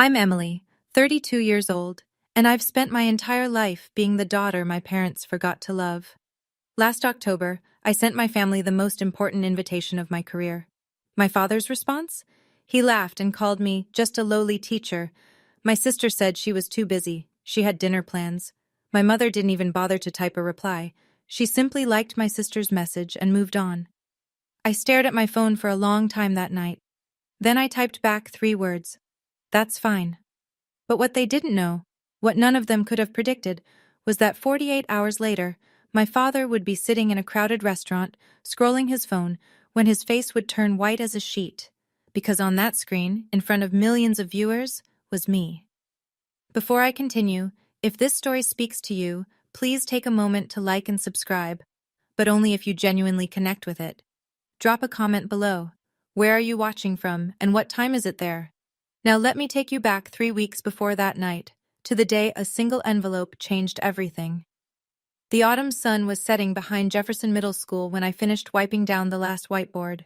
I'm Emily, 32 years old, and I've spent my entire life being the daughter my parents forgot to love. Last October, I sent my family the most important invitation of my career. My father's response? He laughed and called me just a lowly teacher. My sister said she was too busy. She had dinner plans. My mother didn't even bother to type a reply. She simply liked my sister's message and moved on. I stared at my phone for a long time that night. Then I typed back 3 words. That's fine. But what they didn't know, what none of them could have predicted, was that 48 hours later, my father would be sitting in a crowded restaurant, scrolling his phone, when his face would turn white as a sheet, because on that screen, in front of millions of viewers, was me. Before I continue, if this story speaks to you, please take a moment to like and subscribe, but only if you genuinely connect with it. Drop a comment below. Where are you watching from, and what time is it there? Now let me take you back 3 weeks before that night, to the day a single envelope changed everything. The autumn sun was setting behind Jefferson Middle School when I finished wiping down the last whiteboard.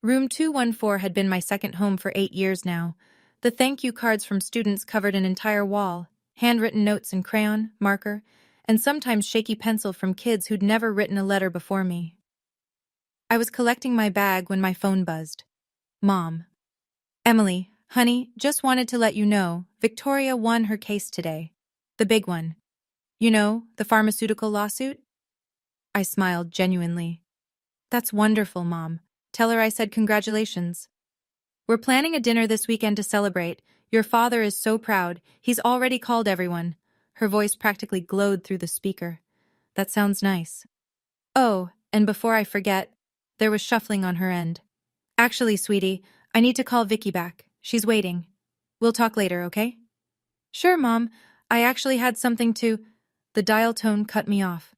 Room 214 had been my second home for 8 years now. The thank you cards from students covered an entire wall, handwritten notes in crayon, marker, and sometimes shaky pencil from kids who'd never written a letter before me. I was collecting my bag when my phone buzzed. Mom. Emily, honey, just wanted to let you know, Victoria won her case today. The big one. You know, the pharmaceutical lawsuit? I smiled genuinely. That's wonderful, Mom. Tell her I said congratulations. We're planning a dinner this weekend to celebrate. Your father is so proud. He's already called everyone. Her voice practically glowed through the speaker. That sounds nice. Oh, and before I forget, there was shuffling on her end. Actually, sweetie, I need to call Vicky back. She's waiting. We'll talk later, okay? Sure, Mom. I actually had something to... The dial tone cut me off.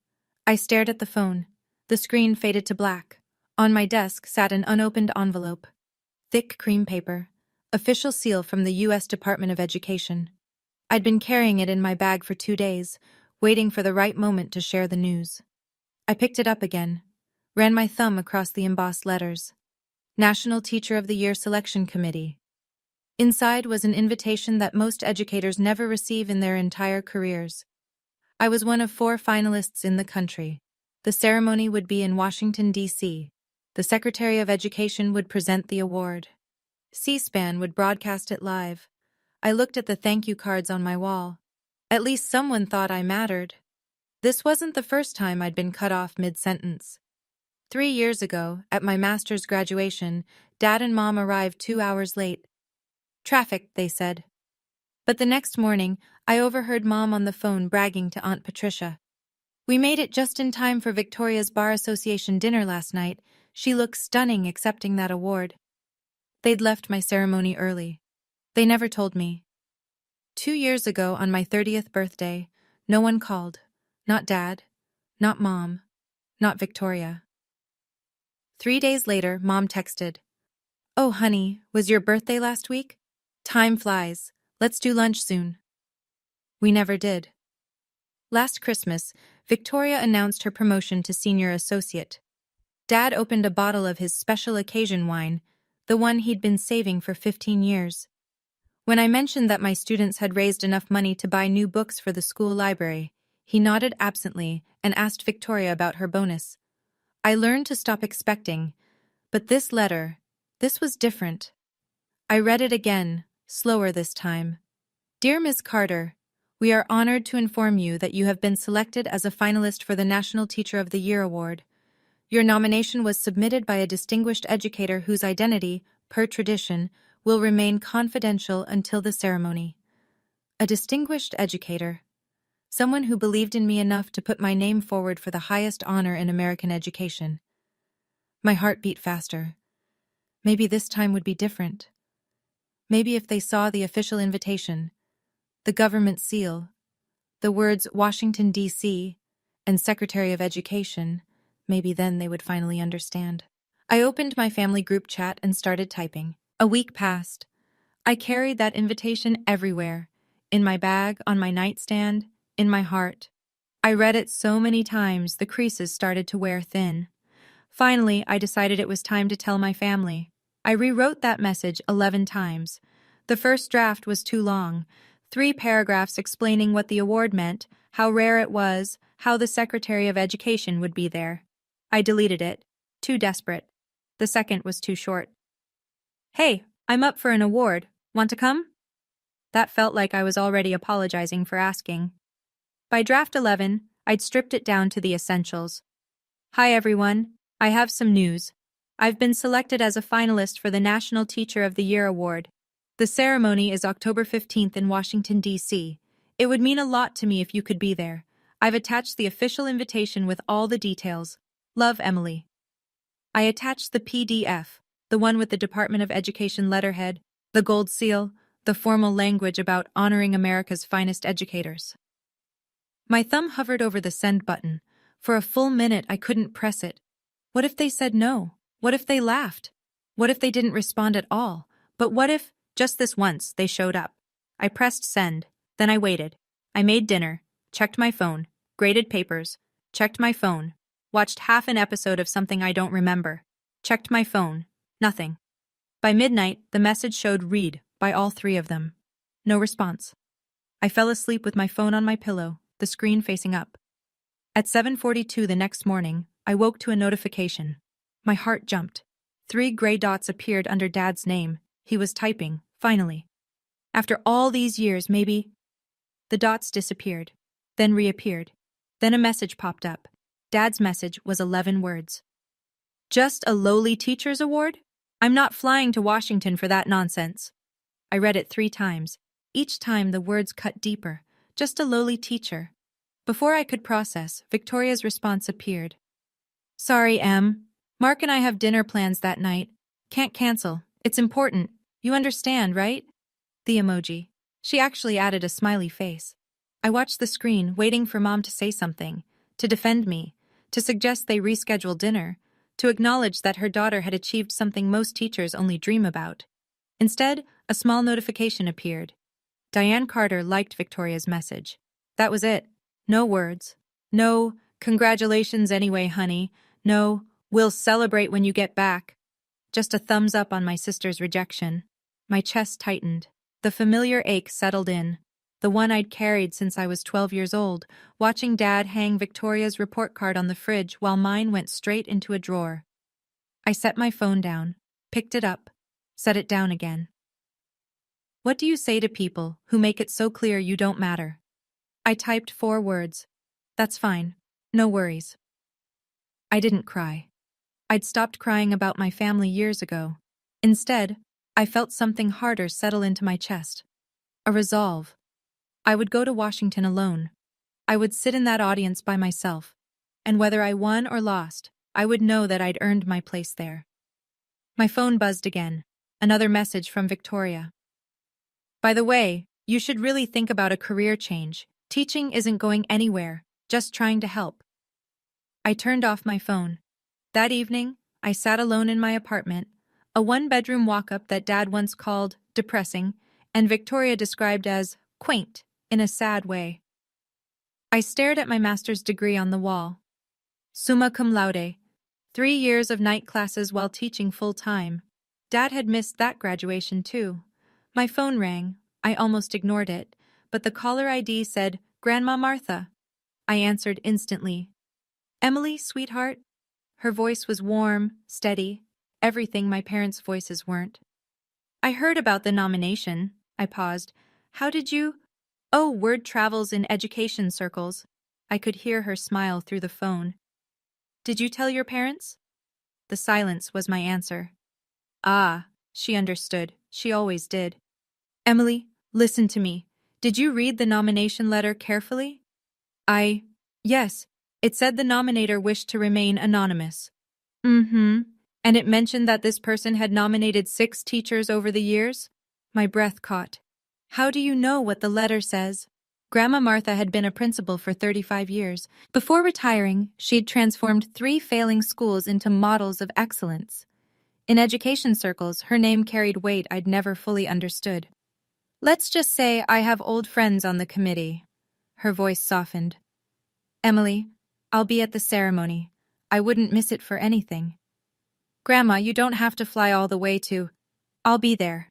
I stared at the phone. The screen faded to black. On my desk sat an unopened envelope. Thick cream paper. Official seal from the U.S. Department of Education. I'd been carrying it in my bag for 2 days, waiting for the right moment to share the news. I picked it up again. Ran my thumb across the embossed letters. National Teacher of the Year Selection Committee. Inside was an invitation that most educators never receive in their entire careers. I was one of 4 finalists in the country. The ceremony would be in Washington, D.C. The Secretary of Education would present the award. C-SPAN would broadcast it live. I looked at the thank you cards on my wall. At least someone thought I mattered. This wasn't the first time I'd been cut off mid-sentence. 3 years ago, at my master's graduation, Dad and Mom arrived 2 hours late. Traffic, they said. But the next morning, I overheard Mom on the phone bragging to Aunt Patricia. We made it just in time for Victoria's Bar Association dinner last night. She looked stunning accepting that award. They'd left my ceremony early. They never told me. 2 years ago, on my 30th birthday, no one called. Not Dad, not Mom, not Victoria. 3 days later, Mom texted, "Oh, honey, was your birthday last week? Time flies. Let's do lunch soon." We never did. Last Christmas, Victoria announced her promotion to senior associate. Dad opened a bottle of his special occasion wine, the one he'd been saving for 15 years. When I mentioned that my students had raised enough money to buy new books for the school library, he nodded absently and asked Victoria about her bonus. I learned to stop expecting, but this letter, this was different. I read it again, slower this time. Dear Ms. Carter, we are honored to inform you that you have been selected as a finalist for the National Teacher of the Year Award. Your nomination was submitted by a distinguished educator whose identity, per tradition, will remain confidential until the ceremony. A distinguished educator. Someone who believed in me enough to put my name forward for the highest honor in American education. My heart beat faster. Maybe this time would be different. Maybe if they saw the official invitation, the government seal, the words Washington, D.C., and Secretary of Education, maybe then they would finally understand. I opened my family group chat and started typing. A week passed. I carried that invitation everywhere, in my bag, on my nightstand, in my heart. I read it so many times the creases started to wear thin. Finally, I decided it was time to tell my family. I rewrote that message 11 times. The first draft was too long. 3 paragraphs explaining what the award meant, how rare it was, how the Secretary of Education would be there. I deleted it. Too desperate. The second was too short. "Hey, I'm up for an award. Want to come?" That felt like I was already apologizing for asking. By draft 11, I'd stripped it down to the essentials. "Hi everyone, I have some news. I've been selected as a finalist for the National Teacher of the Year award. The ceremony is October 15th in Washington, D.C. It would mean a lot to me if you could be there. I've attached the official invitation with all the details. Love, Emily." I attached the PDF, the one with the Department of Education letterhead, the gold seal, the formal language about honoring America's finest educators. My thumb hovered over the send button. For a full minute, I couldn't press it. What if they said no? What if they laughed? What if they didn't respond at all? But what if, just this once, they showed up? I pressed send, then I waited. I made dinner, checked my phone, graded papers, checked my phone, watched half an episode of something I don't remember, checked my phone, nothing. By midnight, the message showed read by all 3 of them. No response. I fell asleep with my phone on my pillow, the screen facing up. At 7:42 the next morning, I woke to a notification. My heart jumped. 3 gray dots appeared under Dad's name. He was typing, finally. After all these years, maybe. The dots disappeared, then reappeared. Then a message popped up. Dad's message was 11 words. "Just a lowly teacher's award? I'm not flying to Washington for that nonsense." I read it 3 times. Each time the words cut deeper. Just a lowly teacher. Before I could process, Victoria's response appeared. "Sorry, Em. Mark and I have dinner plans that night. Can't cancel. It's important. You understand, right?" The emoji. She actually added a smiley face. I watched the screen, waiting for Mom to say something, to defend me, to suggest they reschedule dinner, to acknowledge that her daughter had achieved something most teachers only dream about. Instead, a small notification appeared. Diane Carter liked Victoria's message. That was it. No words. No, "Congratulations anyway, honey." No, "We'll celebrate when you get back." Just a thumbs up on my sister's rejection. My chest tightened. The familiar ache settled in. The one I'd carried since I was 12 years old, watching Dad hang Victoria's report card on the fridge while mine went straight into a drawer. I set my phone down, picked it up, set it down again. "What do you say to people who make it so clear you don't matter?" I typed 4 words. "That's fine. No worries." I didn't cry. I'd stopped crying about my family years ago. Instead, I felt something harder settle into my chest. A resolve. I would go to Washington alone. I would sit in that audience by myself. And whether I won or lost, I would know that I'd earned my place there. My phone buzzed again. Another message from Victoria. "By the way, you should really think about a career change. Teaching isn't going anywhere, just trying to help." I turned off my phone. That evening, I sat alone in my apartment, a 1-bedroom walk-up that Dad once called depressing, and Victoria described as quaint in a sad way. I stared at my master's degree on the wall. Summa cum laude. 3 years of night classes while teaching full-time. Dad had missed that graduation too. My phone rang. I almost ignored it, but the caller ID said, "Grandma Martha." I answered instantly. "Emily, sweetheart?" Her voice was warm, steady, everything my parents' voices weren't. "I heard about the nomination." I paused. "How did you—" "Oh, word travels in education circles." I could hear her smile through the phone. "Did you tell your parents?" The silence was my answer. Ah, she understood. She always did. "Emily, listen to me. Did you read the nomination letter carefully?" Yes. It said the nominator wished to remain anonymous." "Mm-hmm. And it mentioned that this person had nominated 6 teachers over the years?" My breath caught. "How do you know what the letter says?" Grandma Martha had been a principal for 35 years. Before retiring, she'd transformed 3 failing schools into models of excellence. In education circles, her name carried weight I'd never fully understood. "Let's just say I have old friends on the committee." Her voice softened. "Emily, I'll be at the ceremony. I wouldn't miss it for anything." "Grandma, you don't have to fly all the way to—" "I'll be there."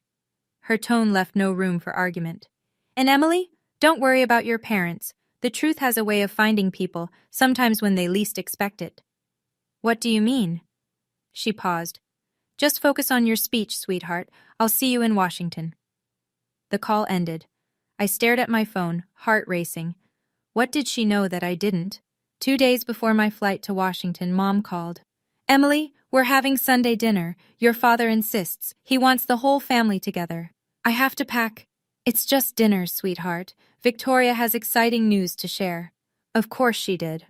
Her tone left no room for argument. And Emily, don't worry about your parents. The truth has a way of finding people, sometimes when they least expect it. What do you mean? She paused. Just focus on your speech, sweetheart. I'll see you in Washington. The call ended. I stared at my phone, heart racing. What did she know that I didn't? 2 days before my flight to Washington, Mom called. Emily, we're having Sunday dinner. Your father insists. He wants the whole family together. I have to pack. It's just dinner, sweetheart. Victoria has exciting news to share. Of course she did.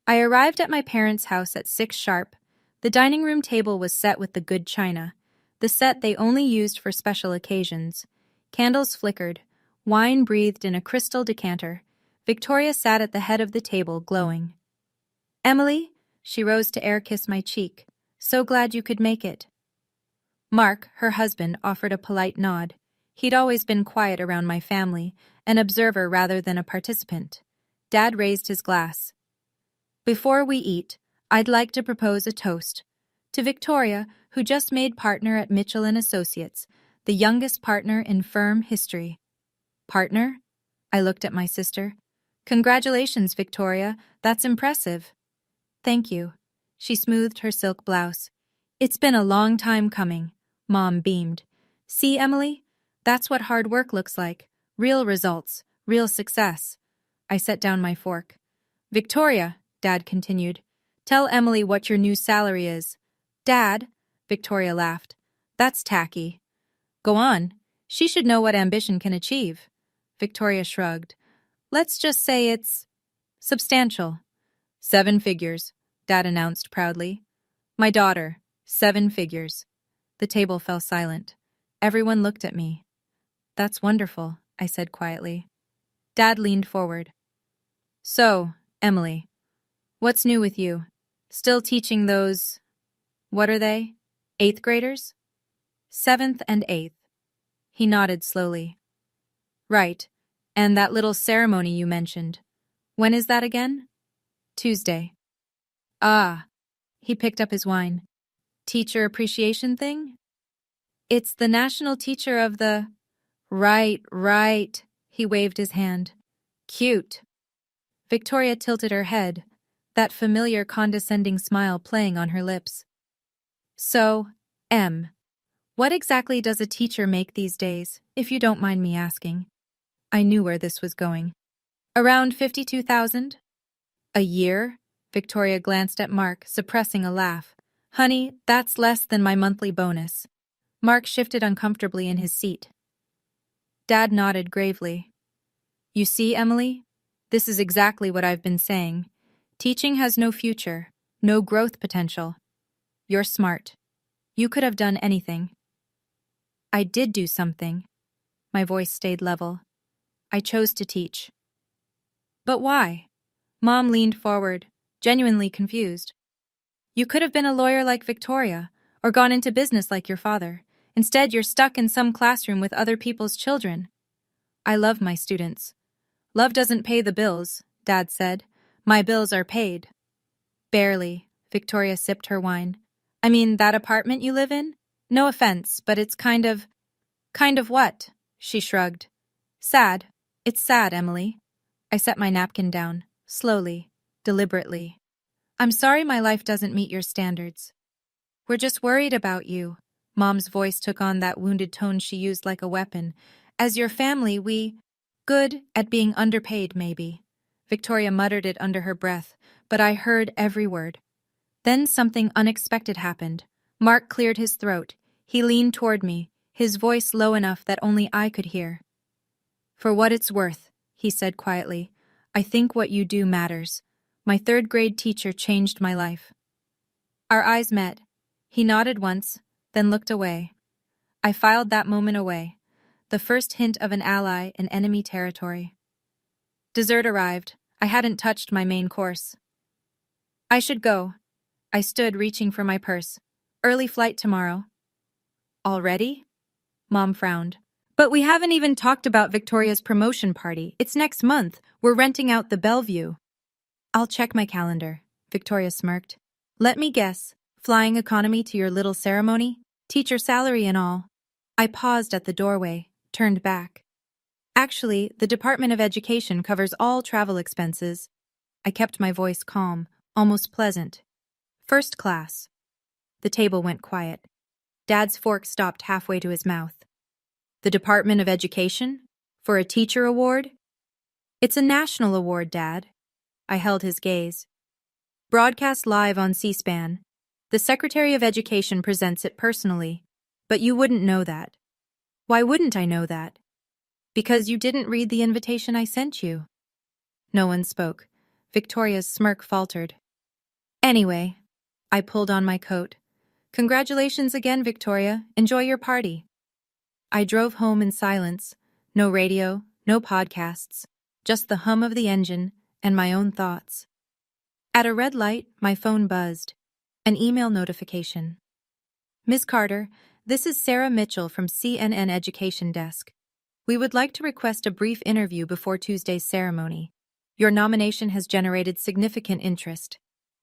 I arrived at my parents' house at 6 sharp. The dining room table was set with the good china, the set they only used for special occasions. Candles flickered. Wine breathed in a crystal decanter. Victoria sat at the head of the table, glowing. Emily, she rose to air-kiss my cheek. So glad you could make it. Mark, her husband, offered a polite nod. He'd always been quiet around my family, an observer rather than a participant. Dad raised his glass. Before we eat, I'd like to propose a toast. To Victoria, who just made partner at Mitchell & Associates, the youngest partner in firm history. Partner? I looked at my sister. Congratulations, Victoria. That's impressive. Thank you. She smoothed her silk blouse. It's been a long time coming. Mom beamed. See, Emily? That's what hard work looks like. Real results, real success. I set down my fork. Victoria, Dad continued, tell Emily what your new salary is. Dad, Victoria laughed. That's tacky. Go on. She should know what ambition can achieve. Victoria shrugged. Let's just say it's substantial. 7 figures, Dad announced proudly. My daughter, 7 figures. The table fell silent. Everyone looked at me. That's wonderful, I said quietly. Dad leaned forward. So, Emily, what's new with you? Still teaching those, what are they? 8th graders? 7th and 8th. He nodded slowly. Right, and that little ceremony you mentioned. When is that again? Tuesday. Ah, he picked up his wine. Teacher appreciation thing? It's the national teacher of the... Right, he waved his hand. Cute. Victoria tilted her head, that familiar condescending smile playing on her lips. So, M, what exactly does a teacher make these days, if you don't mind me asking? I knew where this was going. Around 52,000? A year? Victoria glanced at Mark, suppressing a laugh. Honey, that's less than my monthly bonus. Mark shifted uncomfortably in his seat. Dad nodded gravely. You see, Emily? This is exactly what I've been saying. Teaching has no future, no growth potential. You're smart. You could have done anything. I did do something. My voice stayed level. I chose to teach. But why? Mom leaned forward, genuinely confused. You could have been a lawyer like Victoria, or gone into business like your father. Instead, you're stuck in some classroom with other people's children. I love my students. Love doesn't pay the bills, Dad said. My bills are paid. Barely, Victoria sipped her wine. I mean, that apartment you live in? No offense, but it's kind of... Kind of what? She shrugged. Sad. It's sad, Emily. I set my napkin down, slowly, deliberately. I'm sorry my life doesn't meet your standards. We're just worried about you. Mom's voice took on that wounded tone she used like a weapon. As your family, we... Good at being underpaid, maybe. Victoria muttered it under her breath, but I heard every word. Then something unexpected happened. Mark cleared his throat. He leaned toward me, his voice low enough that only I could hear. For what it's worth, he said quietly, I think what you do matters. My 3rd grade teacher changed my life. Our eyes met. He nodded once, then looked away. I filed that moment away, the first hint of an ally in enemy territory. Dessert arrived. I hadn't touched my main course. I should go. I stood, reaching for my purse. Early flight tomorrow. Already? Mom frowned. But we haven't even talked about Victoria's promotion party. It's next month. We're renting out the Bellevue. I'll check my calendar, Victoria smirked. Let me guess. Flying economy to your little ceremony? Teacher salary and all. I paused at the doorway, turned back. Actually, the Department of Education covers all travel expenses. I kept my voice calm, almost pleasant. First class. The table went quiet. Dad's fork stopped halfway to his mouth. The Department of Education? For a teacher award? It's a national award, Dad. I held his gaze. Broadcast live on C-SPAN. The Secretary of Education presents it personally. But you wouldn't know that. Why wouldn't I know that? Because you didn't read the invitation I sent you. No one spoke. Victoria's smirk faltered. Anyway, I pulled on my coat. Congratulations again, Victoria. Enjoy your party. I drove home in silence. No radio, no podcasts. Just the hum of the engine and my own thoughts. At a red light, my phone buzzed. An email notification. Ms. Carter, this is Sarah Mitchell from CNN Education Desk. We would like to request a brief interview before Tuesday's ceremony. Your nomination has generated significant interest.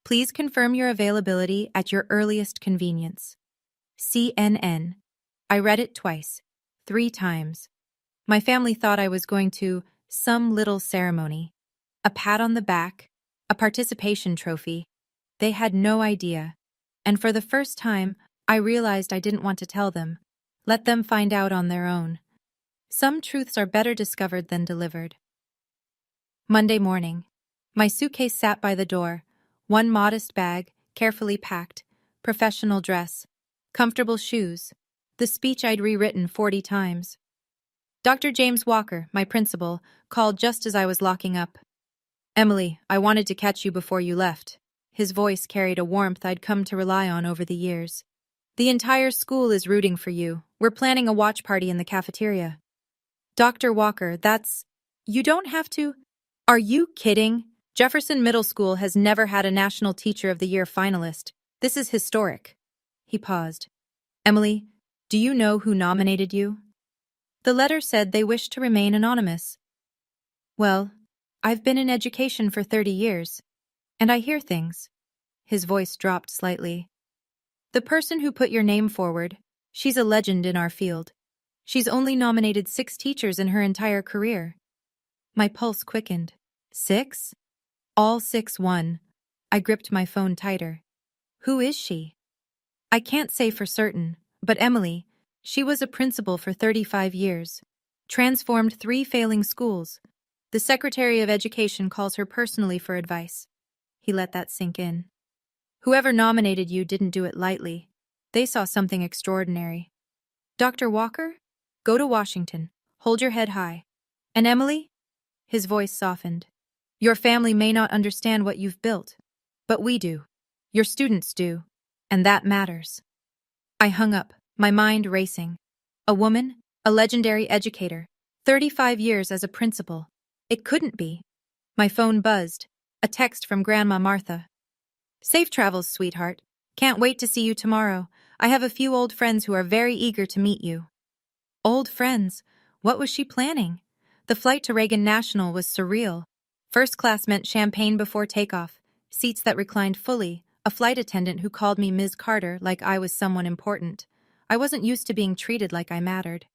Please confirm your availability at your earliest convenience. CNN. I read it twice, 3 times. My family thought I was going to some little ceremony. A pat on the back, a participation trophy. They had no idea. And for the first time, I realized I didn't want to tell them. Let them find out on their own. Some truths are better discovered than delivered. Monday morning. My suitcase sat by the door. One modest bag, carefully packed, professional dress, comfortable shoes, the speech I'd rewritten 40 times. Dr. James Walker, my principal, called just as I was locking up. Emily, I wanted to catch you before you left. His voice carried a warmth I'd come to rely on over the years. The entire school is rooting for you. We're planning a watch party in the cafeteria. Dr. Walker, you don't have to. Are you kidding? Jefferson Middle School has never had a National Teacher of the Year finalist. This is historic. He paused. Emily, do you know who nominated you? The letter said they wished to remain anonymous. Well, I've been in education for 30 years, and I hear things. His voice dropped slightly. The person who put your name forward, she's a legend in our field. She's only nominated 6 teachers in her entire career. My pulse quickened. 6? All 6 won. I gripped my phone tighter. Who is she? I can't say for certain, but Emily, she was a principal for 35 years. Transformed 3 failing schools. The Secretary of Education calls her personally for advice. He let that sink in. Whoever nominated you didn't do it lightly. They saw something extraordinary. Dr. Walker? Go to Washington. Hold your head high. And Emily? His voice softened. Your family may not understand what you've built, but we do. Your students do. And that matters. I hung up, my mind racing. A woman, a legendary educator, 35 years as a principal. It couldn't be. My phone buzzed. A text from Grandma Martha. Safe travels, sweetheart. Can't wait to see you tomorrow. I have a few old friends who are very eager to meet you. Old friends? What was she planning? The flight to Reagan National was surreal. First class meant champagne before takeoff, seats that reclined fully, a flight attendant who called me Ms. Carter like I was someone important. I wasn't used to being treated like I mattered.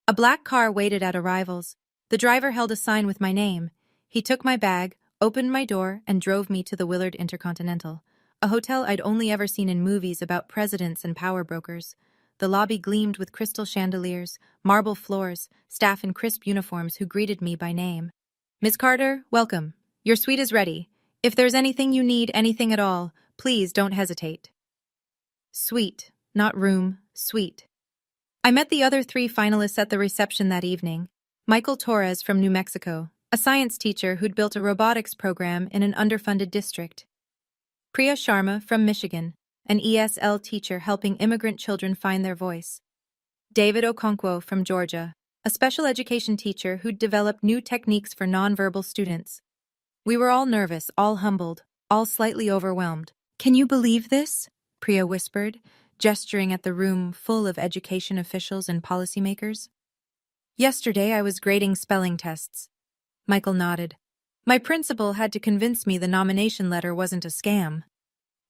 A black car waited at arrivals. The driver held a sign with my name. He took my bag, opened my door, and drove me to the Willard Intercontinental, a hotel I'd only ever seen in movies about presidents and power brokers. The lobby gleamed with crystal chandeliers, marble floors, staff in crisp uniforms who greeted me by name. Miss Carter, welcome. Your suite is ready. If there's anything you need, anything at all, please don't hesitate. Suite, not room, suite. I met the other 3 finalists at the reception that evening. Michael Torres from New Mexico, a science teacher who'd built a robotics program in an underfunded district. Priya Sharma from Michigan, an ESL teacher helping immigrant children find their voice. David Okonkwo from Georgia, a special education teacher who'd developed new techniques for nonverbal students. We were all nervous, all humbled, all slightly overwhelmed. Can you believe this? Priya whispered, gesturing at the room full of education officials and policymakers. Yesterday I was grading spelling tests. Michael nodded. My principal had to convince me the nomination letter wasn't a scam.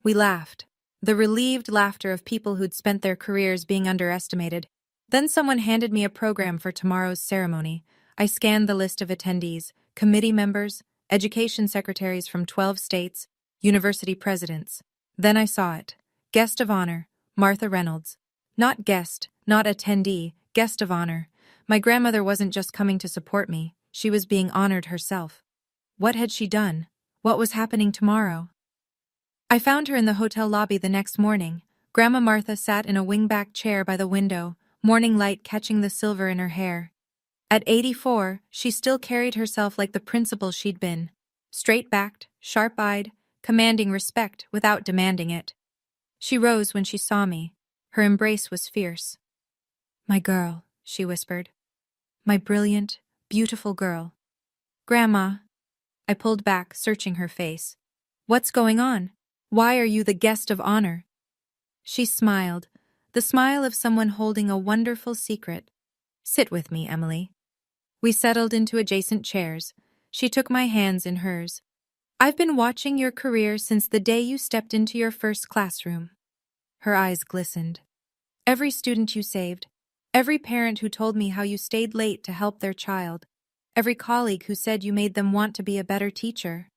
We laughed. The relieved laughter of people who'd spent their careers being underestimated. Then someone handed me a program for tomorrow's ceremony. I scanned the list of attendees, committee members, education secretaries from 12 states, university presidents. Then I saw it. Guest of honor, Martha Reynolds. Not guest, not attendee, guest of honor. My grandmother wasn't just coming to support me, she was being honored herself. What had she done? What was happening tomorrow? I found her in the hotel lobby the next morning. Grandma Martha sat in a wingback chair by the window, morning light catching the silver in her hair. At 84, she still carried herself like the principal she'd been. Straight-backed, sharp-eyed, commanding respect without demanding it. She rose when she saw me. Her embrace was fierce. "My girl," she whispered. "My brilliant, beautiful girl." "Grandma." I pulled back, searching her face. "What's going on? Why are you the guest of honor?" She smiled, the smile of someone holding a wonderful secret. "Sit with me, Emily." We settled into adjacent chairs. She took my hands in hers. "I've been watching your career since the day you stepped into your first classroom." Her eyes glistened. "Every student you saved, every parent who told me how you stayed late to help their child, every colleague who said you made them want to be a better teacher.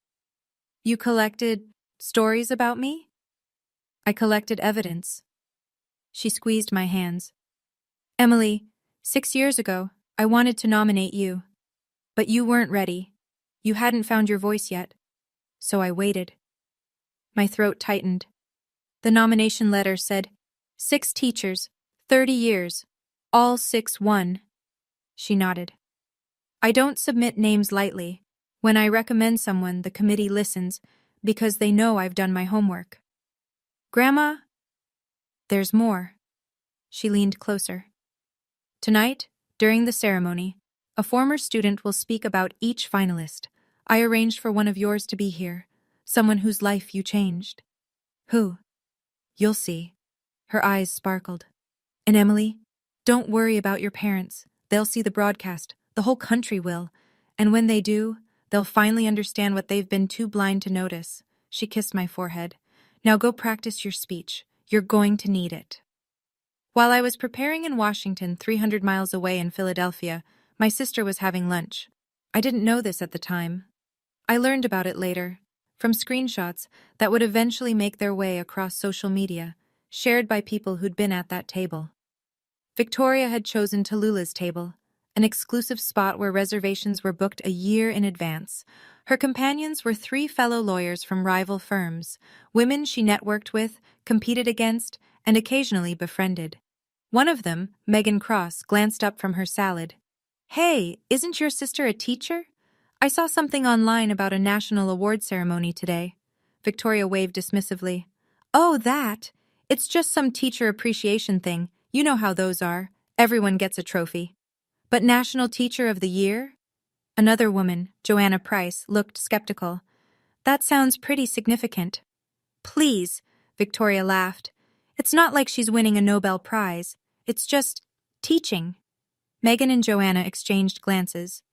You collected stories about me?" "I collected evidence." She squeezed my hands. "Emily, 6 years ago, I wanted to nominate you. But you weren't ready. You hadn't found your voice yet. So I waited." My throat tightened. The nomination letter said, 6 teachers, 30 years, all 6 won. She nodded. "I don't submit names lightly. When I recommend someone, the committee listens, because they know I've done my homework." "Grandma?" "There's more." She leaned closer. "Tonight, during the ceremony, a former student will speak about each finalist. I arranged for one of yours to be here, someone whose life you changed." "Who?" "You'll see." Her eyes sparkled. "And Emily, don't worry about your parents. They'll see the broadcast. The whole country will. And when they do, they'll finally understand what they've been too blind to notice." She kissed my forehead. "Now go practice your speech. You're going to need it." While I was preparing in Washington, 300 miles away in Philadelphia, my sister was having lunch. I didn't know this at the time. I learned about it later, from screenshots that would eventually make their way across social media, shared by people who'd been at that table. Victoria had chosen Tallulah's table, an exclusive spot where reservations were booked a year in advance. Her companions were 3 fellow lawyers from rival firms, women she networked with, competed against, and occasionally befriended. One of them, Megan Cross, glanced up from her salad. "Hey, isn't your sister a teacher? I saw something online about a national award ceremony today." Victoria waved dismissively. "Oh, that? It's just some teacher appreciation thing. You know how those are. Everyone gets a trophy." "But National Teacher of the Year?" Another woman, Joanna Price, looked skeptical. "That sounds pretty significant." "Please," Victoria laughed. "It's not like she's winning a Nobel Prize. It's just teaching." Megan and Joanna exchanged glances.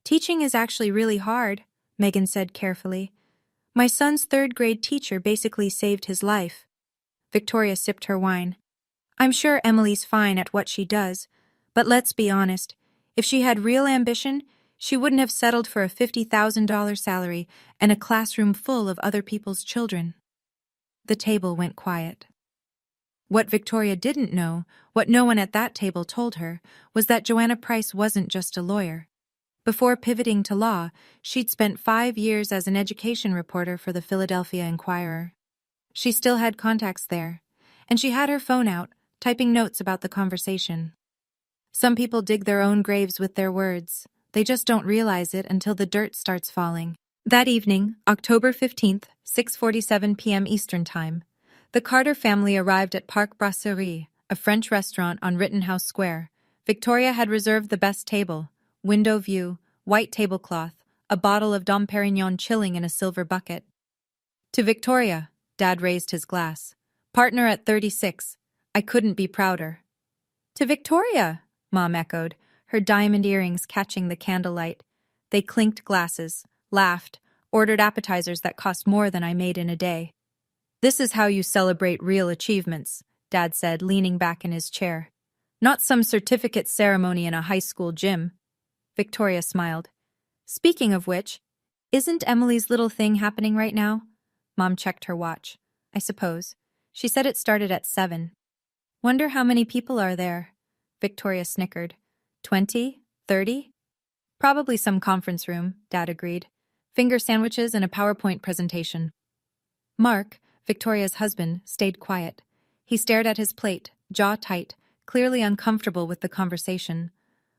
"Teaching is actually really hard," Megan said carefully. "My son's 3rd-grade teacher basically saved his life." Victoria sipped her wine. "I'm sure Emily's fine at what she does, but let's be honest. If she had real ambition, she wouldn't have settled for a $50,000 salary and a classroom full of other people's children." The table went quiet. What Victoria didn't know, what no one at that table told her, was that Joanna Price wasn't just a lawyer. Before pivoting to law, she'd spent 5 years as an education reporter for the Philadelphia Inquirer. She still had contacts there, and she had her phone out, typing notes about the conversation. Some people dig their own graves with their words. They just don't realize it until the dirt starts falling. That evening, October 15th, 6:47 p.m. Eastern Time, the Carter family arrived at Parc Brasserie, a French restaurant on Rittenhouse Square. Victoria had reserved the best table, window view, white tablecloth, a bottle of Dom Perignon chilling in a silver bucket. "To Victoria," Dad raised his glass. "Partner at 36. I couldn't be prouder." "To Victoria," Mom echoed, her diamond earrings catching the candlelight. They clinked glasses, laughed, ordered appetizers that cost more than I made in a day. "This is how you celebrate real achievements," Dad said, leaning back in his chair. Not some certificate ceremony in a high school gym. Victoria smiled. Speaking of which, isn't Emily's little thing happening right now? Mom checked her watch. I suppose. She said it started at 7. Wonder how many people are there? Victoria snickered. 20? 30? Probably some conference room, Dad agreed. Finger sandwiches and a PowerPoint presentation. Mark, Victoria's husband, stayed quiet. He stared at his plate, jaw tight, clearly uncomfortable with the conversation.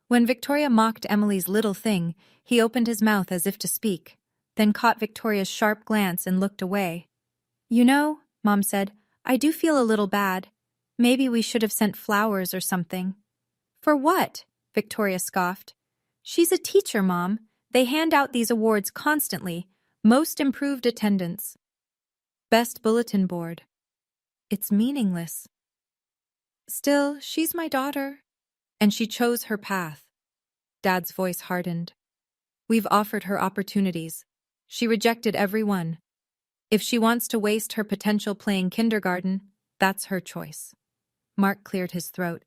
When Victoria mocked Emily's little thing, he opened his mouth as if to speak, then caught Victoria's sharp glance and looked away. You know, Mom said, I do feel a little bad. Maybe we should have sent flowers or something. For what? Victoria scoffed. She's a teacher, Mom. They hand out these awards constantly. Most improved attendance. Best bulletin board. It's meaningless. Still, she's my daughter. And she chose her path. Dad's voice hardened. We've offered her opportunities. She rejected every one. If she wants to waste her potential playing kindergarten, that's her choice. Mark cleared his throat.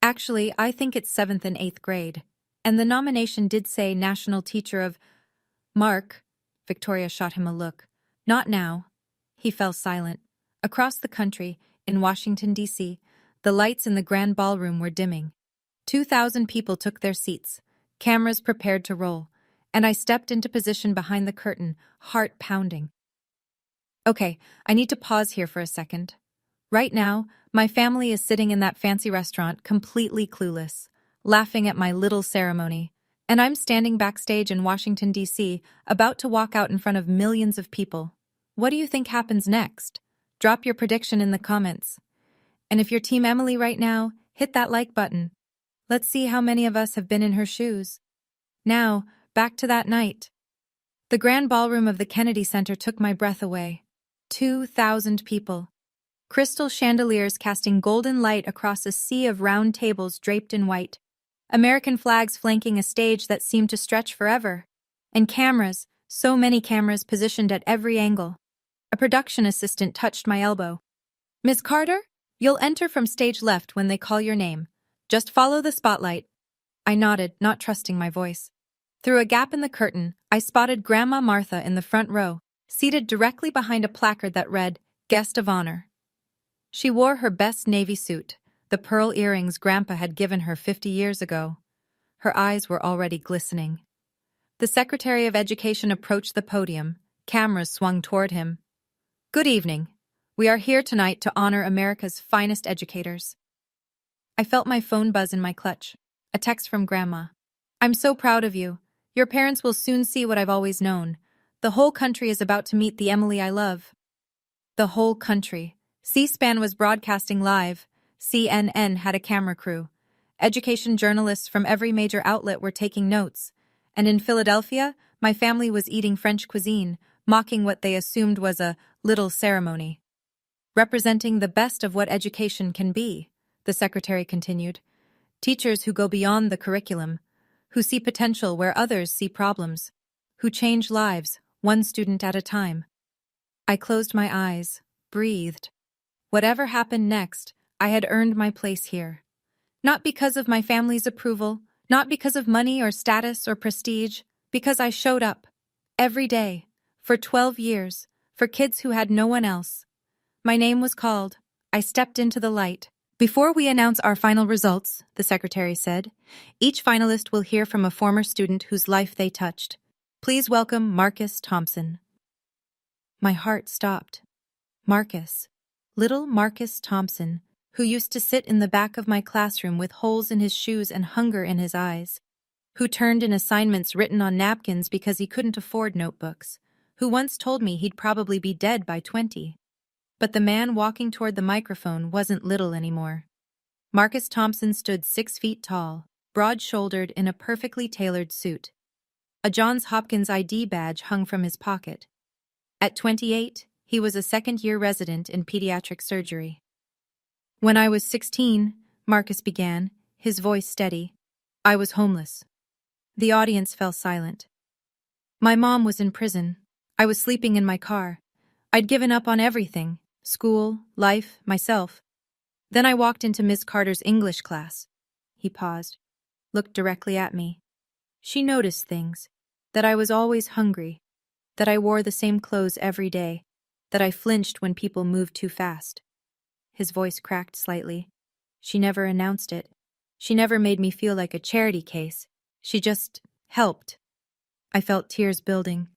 Actually, I think it's 7th and 8th grade. And the nomination did say National Teacher of... Mark, Victoria shot him a look. Not now. He fell silent. Across the country, in Washington, D.C., the lights in the grand ballroom were dimming. 2,000 people took their seats, cameras prepared to roll, and I stepped into position behind the curtain, heart pounding. Okay, I need to pause here for a second. Right now, my family is sitting in that fancy restaurant completely clueless, laughing at my little ceremony, and I'm standing backstage in Washington, D.C., about to walk out in front of millions of people. What do you think happens next? Drop your prediction in the comments. And if you're Team Emily right now, hit that like button. Let's see how many of us have been in her shoes. Now, back to that night. The grand ballroom of the Kennedy Center took my breath away. 2,000 people. Crystal chandeliers casting golden light across a sea of round tables draped in white. American flags flanking a stage that seemed to stretch forever. And cameras, so many cameras positioned at every angle. A production assistant touched my elbow. Miss Carter, you'll enter from stage left when they call your name. Just follow the spotlight. I nodded, not trusting my voice. Through a gap in the curtain, I spotted Grandma Martha in the front row, seated directly behind a placard that read, Guest of Honor. She wore her best navy suit, the pearl earrings Grandpa had given her 50 years ago. Her eyes were already glistening. The Secretary of Education approached the podium. Cameras swung toward him. Good evening. We are here tonight to honor America's finest educators. I felt my phone buzz in my clutch. A text from Grandma. I'm so proud of you. Your parents will soon see what I've always known. The whole country is about to meet the Emily I love. The whole country. C-SPAN was broadcasting live. CNN had a camera crew. Education journalists from every major outlet were taking notes. And in Philadelphia, my family was eating French cuisine, mocking what they assumed was a little ceremony. Representing the best of what education can be, the secretary continued. Teachers who go beyond the curriculum, who see potential where others see problems, who change lives, one student at a time. I closed my eyes, breathed. Whatever happened next, I had earned my place here. Not because of my family's approval, not because of money or status or prestige, because I showed up. Every day. For 12 years. For kids who had no one else. My name was called. I stepped into the light. Before we announce our final results, the secretary said, each finalist will hear from a former student whose life they touched. Please welcome Marcus Thompson. My heart stopped. Marcus. Little Marcus Thompson, who used to sit in the back of my classroom with holes in his shoes and hunger in his eyes, who turned in assignments written on napkins because he couldn't afford notebooks, who once told me he'd probably be dead by 20. But the man walking toward the microphone wasn't little anymore. Marcus Thompson stood 6 feet tall, broad-shouldered in a perfectly tailored suit. A Johns Hopkins ID badge hung from his pocket. At 28, he was a second-year resident in pediatric surgery. When I was 16, Marcus began, his voice steady, I was homeless. The audience fell silent. My mom was in prison. I was sleeping in my car. I'd given up on everything, school, life, myself. Then I walked into Miss Carter's English class. He paused, looked directly at me. She noticed things. That I was always hungry. That I wore the same clothes every day. That I flinched when people moved too fast. His voice cracked slightly. She never announced it. She never made me feel like a charity case. She just helped. I felt tears building.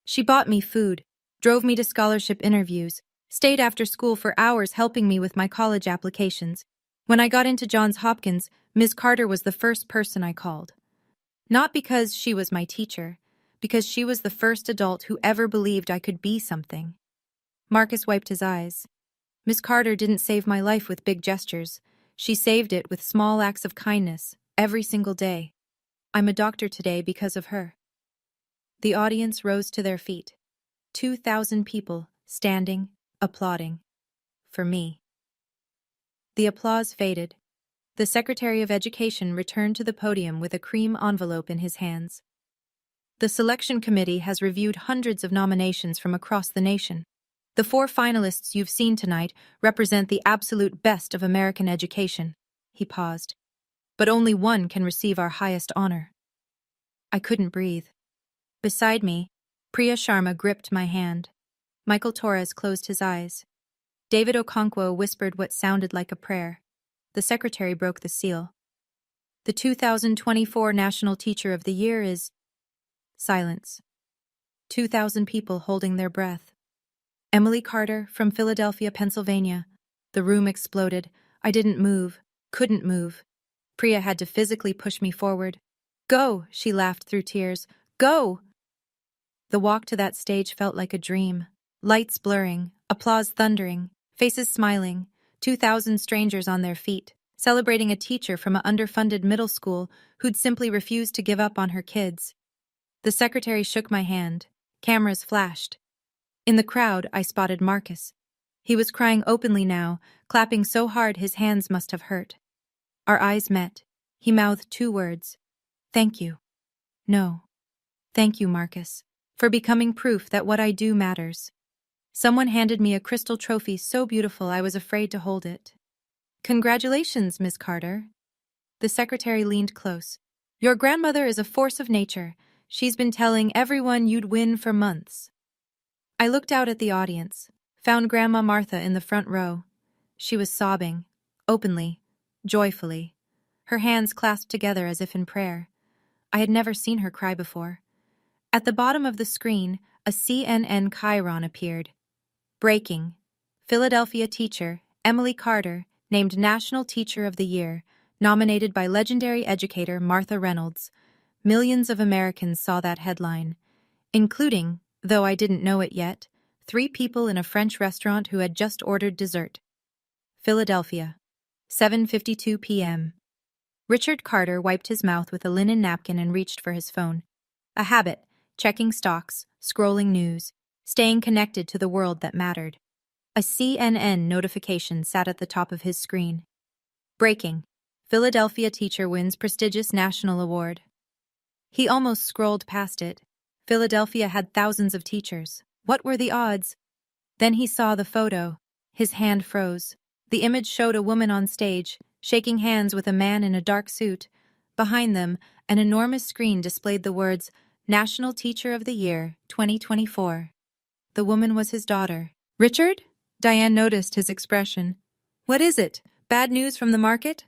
She bought me food, drove me to scholarship interviews, stayed after school for hours helping me with my college applications. When I got into Johns Hopkins, Ms. Carter was the first person I called. Not because she was my teacher, because she was the first adult who ever believed I could be something. Marcus wiped his eyes. Miss Carter didn't save my life with big gestures. She saved it with small acts of kindness, every single day. I'm a doctor today because of her. The audience rose to their feet. 2,000 people, standing, applauding. For me. The applause faded. The Secretary of Education returned to the podium with a cream envelope in his hands. The selection committee has reviewed hundreds of nominations from across the nation. The 4 finalists you've seen tonight represent the absolute best of American education. He paused. But only one can receive our highest honor. I couldn't breathe. Beside me, Priya Sharma gripped my hand. Michael Torres closed his eyes. David Okonkwo whispered what sounded like a prayer. The secretary broke the seal. The 2024 National Teacher of the Year is... Silence. 2,000 people holding their breath. Emily Carter, from Philadelphia, Pennsylvania. The room exploded. I didn't move, couldn't move. Priya had to physically push me forward. Go, she laughed through tears. Go! The walk to that stage felt like a dream. Lights blurring, applause thundering, faces smiling, 2,000 strangers on their feet, celebrating a teacher from an underfunded middle school who'd simply refused to give up on her kids. The secretary shook my hand. Cameras flashed. In the crowd, I spotted Marcus. He was crying openly now, clapping so hard his hands must have hurt. Our eyes met. He mouthed 2 words. Thank you. No. Thank you, Marcus, for becoming proof that what I do matters. Someone handed me a crystal trophy so beautiful I was afraid to hold it. Congratulations, Miss Carter. The secretary leaned close. Your grandmother is a force of nature. She's been telling everyone you'd win for months. I looked out at the audience, found Grandma Martha in the front row. She was sobbing, openly, joyfully, her hands clasped together as if in prayer. I had never seen her cry before. At the bottom of the screen, a CNN chyron appeared. Breaking. Philadelphia teacher, Emily Carter, named National Teacher of the Year, nominated by legendary educator Martha Reynolds. Millions of Americans saw that headline, including, though I didn't know it yet, 3 people in a French restaurant who had just ordered dessert. Philadelphia. 7:52 p.m. Richard Carter wiped his mouth with a linen napkin and reached for his phone. A habit, checking stocks, scrolling news, staying connected to the world that mattered. A CNN notification sat at the top of his screen. Breaking. Philadelphia teacher wins prestigious national award. He almost scrolled past it. Philadelphia had thousands of teachers. What were the odds? Then he saw the photo. His hand froze. The image showed a woman on stage, shaking hands with a man in a dark suit. Behind them, an enormous screen displayed the words, National Teacher of the Year, 2024. The woman was his daughter. Richard? Diane noticed his expression. What is it? Bad news from the market?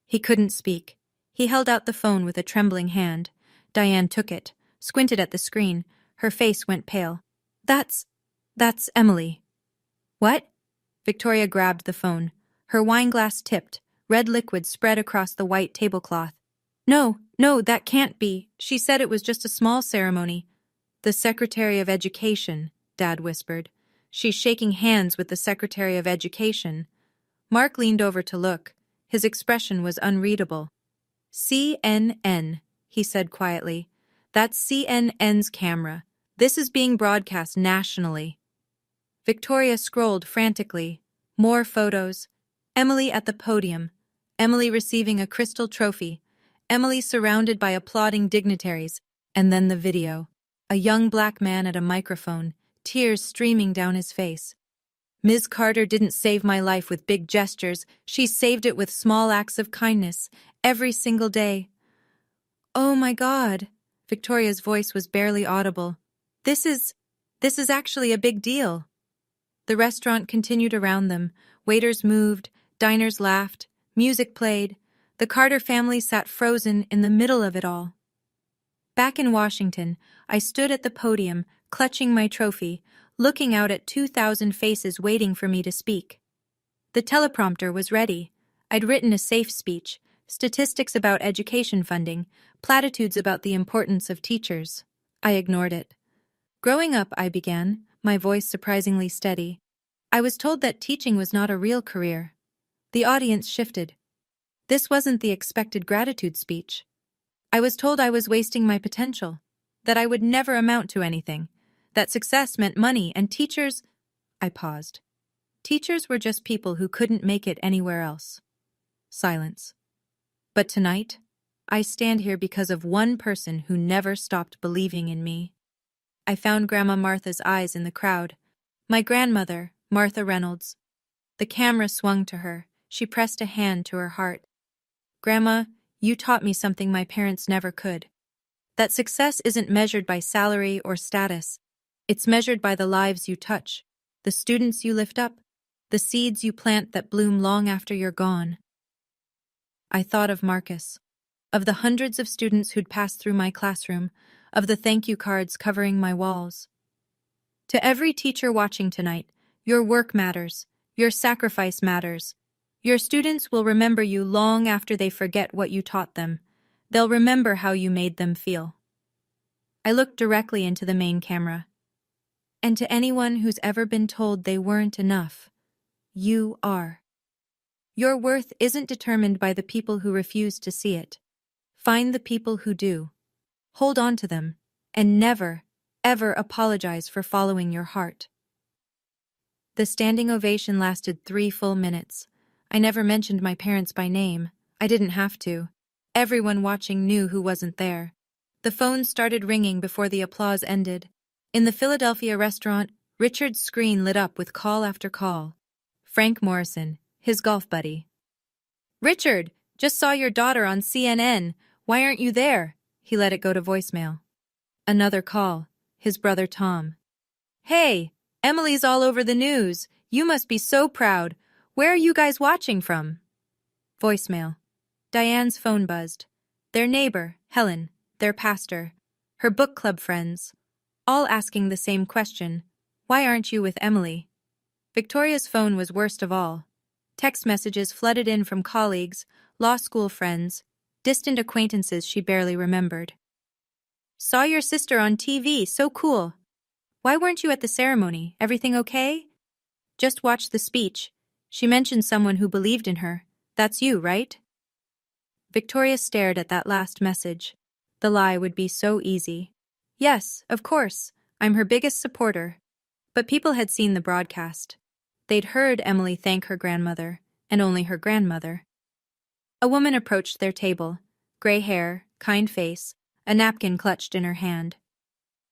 He couldn't speak. He held out the phone with a trembling hand. Diane took it, squinted at the screen. Her face went pale. That's Emily. What? Victoria grabbed the phone. Her wineglass tipped. Red liquid spread across the white tablecloth. No, that can't be. She said it was just a small ceremony. The Secretary of Education, Dad whispered. She's shaking hands with the Secretary of Education. Mark leaned over to look. His expression was unreadable. CNN, he said quietly. That's CNN's camera. This is being broadcast nationally. Victoria scrolled frantically. More photos. Emily at the podium. Emily receiving a crystal trophy. Emily surrounded by applauding dignitaries. And then the video. A young black man at a microphone, tears streaming down his face. Ms. Carter didn't save my life with big gestures, she saved it with small acts of kindness, every single day. Oh my God. Victoria's voice was barely audible. This is actually a big deal. The restaurant continued around them. Waiters moved, diners laughed, music played. The Carter family sat frozen in the middle of it all. Back in Washington, I stood at the podium, clutching my trophy, looking out at 2,000 faces waiting for me to speak. The teleprompter was ready. I'd written a safe speech, statistics about education funding, platitudes about the importance of teachers. I ignored it. Growing up, I began, my voice surprisingly steady. I was told that teaching was not a real career. The audience shifted. This wasn't the expected gratitude speech. I was told I was wasting my potential, that I would never amount to anything, that success meant money and teachers— I paused. Teachers were just people who couldn't make it anywhere else. Silence. But tonight, I stand here because of one person who never stopped believing in me. I found Grandma Martha's eyes in the crowd. My grandmother, Martha Reynolds. The camera swung to her. She pressed a hand to her heart. Grandma, you taught me something my parents never could. That success isn't measured by salary or status. It's measured by the lives you touch, the students you lift up, the seeds you plant that bloom long after you're gone. I thought of Marcus, of the hundreds of students who'd passed through my classroom, of the thank you cards covering my walls. To every teacher watching tonight, your work matters, your sacrifice matters. Your students will remember you long after they forget what you taught them. They'll remember how you made them feel. I looked directly into the main camera. And to anyone who's ever been told they weren't enough, you are. Your worth isn't determined by the people who refuse to see it. Find the people who do. Hold on to them, and never, ever apologize for following your heart. The standing ovation lasted 3 full minutes. I never mentioned my parents by name. I didn't have to. Everyone watching knew who wasn't there. The phone started ringing before the applause ended. In the Philadelphia restaurant, Richard's screen lit up with call after call. Frank Morrison, his golf buddy. Richard, just saw your daughter on CNN. Why aren't you there? He let it go to voicemail. Another call, his brother Tom. Hey, Emily's all over the news. You must be so proud. Where are you guys watching from? Voicemail. Diane's phone buzzed. Their neighbor, Helen, their pastor, her book club friends, all asking the same question. Why aren't you with Emily? Victoria's phone was worst of all. Text messages flooded in from colleagues, law school friends, distant acquaintances she barely remembered. Saw your sister on TV, so cool. Why weren't you at the ceremony? Everything okay? Just watched the speech. She mentioned someone who believed in her. That's you, right? Victoria stared at that last message. The lie would be so easy. Yes, of course. I'm her biggest supporter. But people had seen the broadcast. They'd heard Emily thank her grandmother, and only her grandmother. A woman approached their table. Gray hair, kind face, a napkin clutched in her hand.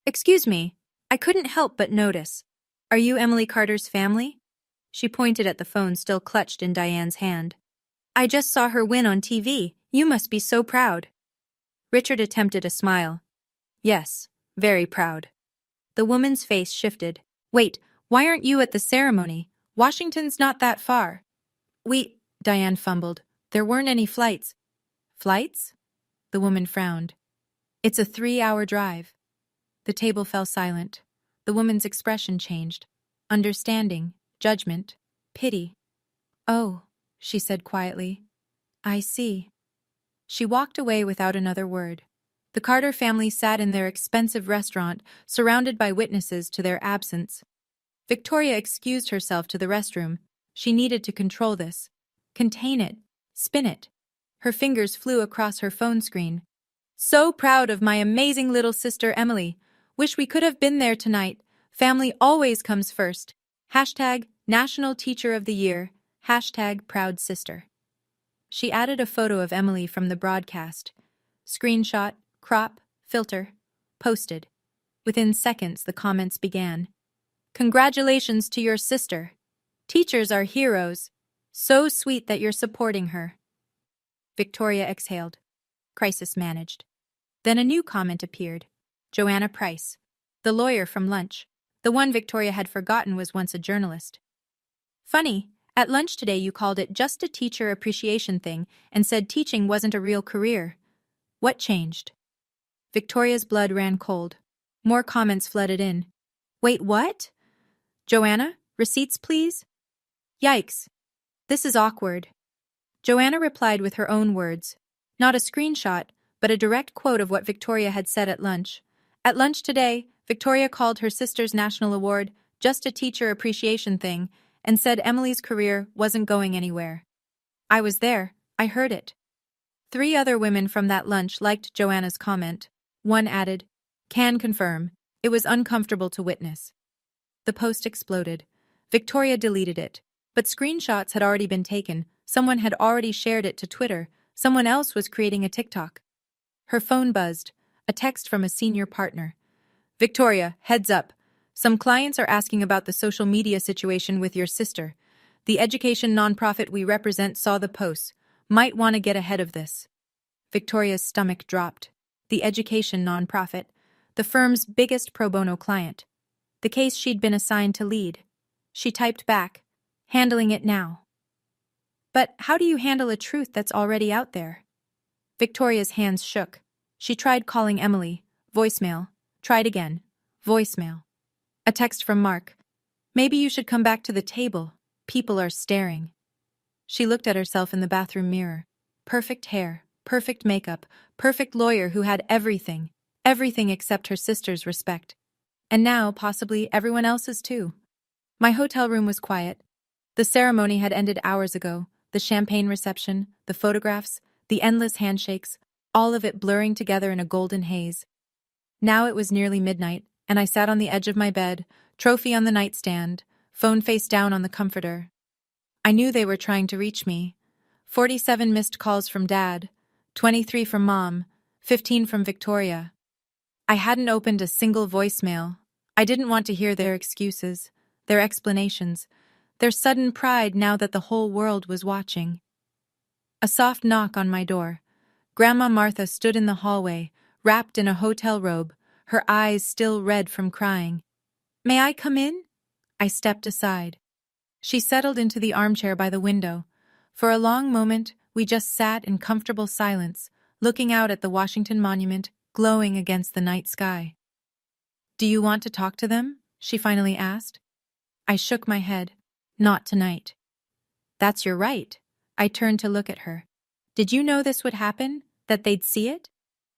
Excuse me, I couldn't help but notice. Are you Emily Carter's family? She pointed at the phone still clutched in Diane's hand. I just saw her win on TV. You must be so proud. Richard attempted a smile. Yes, very proud. The woman's face shifted. Wait, why aren't you at the ceremony? Washington's not that far. Diane fumbled. There weren't any flights. Flights? The woman frowned. It's a 3-hour drive. The table fell silent. The woman's expression changed. Understanding, judgment, pity. Oh, she said quietly. I see. She walked away without another word. The Carter family sat in their expensive restaurant, surrounded by witnesses to their absence. Victoria excused herself to the restroom. She needed to control this. Contain it. Spin it. Her fingers flew across her phone screen. So proud of my amazing little sister Emily. Wish we could have been there tonight. Family always comes first. Hashtag National Teacher of the Year. Hashtag Proud Sister. She added a photo of Emily from the broadcast. Screenshot, crop, filter, posted. Within seconds, the comments began. Congratulations to your sister. Teachers are heroes. So sweet that you're supporting her. Victoria exhaled. Crisis managed. Then a new comment appeared. Joanna Price, the lawyer from lunch. The one Victoria had forgotten was once a journalist. Funny, at lunch today you called it just a teacher appreciation thing and said teaching wasn't a real career. What changed? Victoria's blood ran cold. More comments flooded in. Wait, what? Joanna, receipts please? Yikes. This is awkward. Joanna replied with her own words. Not a screenshot, but a direct quote of what Victoria had said at lunch. At lunch today, Victoria called her sister's national award just a teacher appreciation thing and said Emily's career wasn't going anywhere. I was there. I heard it. 3 other women from that lunch liked Joanna's comment. One added, "Can confirm. It was uncomfortable to witness." The post exploded. Victoria deleted it. But screenshots had already been taken. Someone had already shared it to Twitter. Someone else was creating a TikTok. Her phone buzzed. A text from a senior partner. Victoria, heads up. Some clients are asking about the social media situation with your sister. The education nonprofit we represent saw the posts. Might want to get ahead of this. Victoria's stomach dropped. The education nonprofit. The firm's biggest pro bono client. The case she'd been assigned to lead. She typed back, handling it now. But how do you handle a truth that's already out there? Victoria's hands shook. She tried calling Emily. Voicemail. Tried again. Voicemail. A text from Mark. Maybe you should come back to the table. People are staring. She looked at herself in the bathroom mirror. Perfect hair, perfect makeup, perfect lawyer who had everything. Everything except her sister's respect. And now, possibly, everyone else's too. My hotel room was quiet. The ceremony had ended hours ago. The champagne reception, the photographs, the endless handshakes, all of it blurring together in a golden haze. Now it was nearly midnight, and I sat on the edge of my bed, trophy on the nightstand, phone face down on the comforter. I knew they were trying to reach me. 47 missed calls from Dad, 23 from Mom, 15 from Victoria. I hadn't opened a single voicemail. I didn't want to hear their excuses, their explanations, their sudden pride now that the whole world was watching. A soft knock on my door. Grandma Martha stood in the hallway, wrapped in a hotel robe, her eyes still red from crying. "May I come in?" I stepped aside. She settled into the armchair by the window. For a long moment, we just sat in comfortable silence, looking out at the Washington Monument glowing against the night sky. "Do you want to talk to them?" she finally asked. I shook my head. "Not tonight." "That's your right." I turned to look at her. "Did you know this would happen? That they'd see it?"